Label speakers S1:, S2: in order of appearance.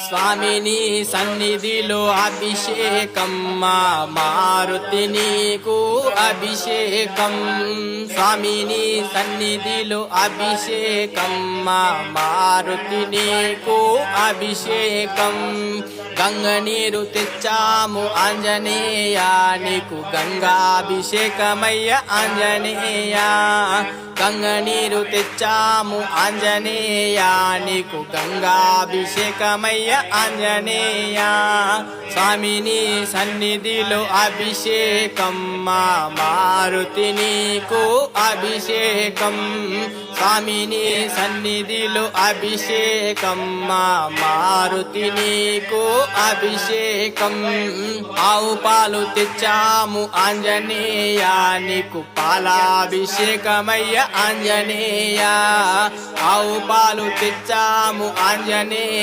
S1: స్వామిని సన్నిధిలో అభిషేకం మా మారుతి నీకు అభిషేకం స్వామిని సన్నిధిలో అభిషేకం మా మారుతి నీకు అభిషేకం గంగ నీరు తెచ్చాము ఆంజనేయ నీకు గంగాభిషేకమయ్య ఆంజనేయ గంగ నీరు తెచ్చాము ఆంజనేయ నీకు గంగాభిషేకమయ్య ఆంజనేయ స్వామిని సన్నిధిలో అభిషేకం మా మారుతి నీకు అభిషేకం స్వామిని సన్నిధిలో అభిషేకం మా మారుతి నీకు అభిషేకం ఆవు పాలు తెచ్చాము ఆంజనేయ నీకు పాలాభిషేకమయ్య ఆంజనేయ ఆవు పాలు తెచ్చాము ఆంజనేయ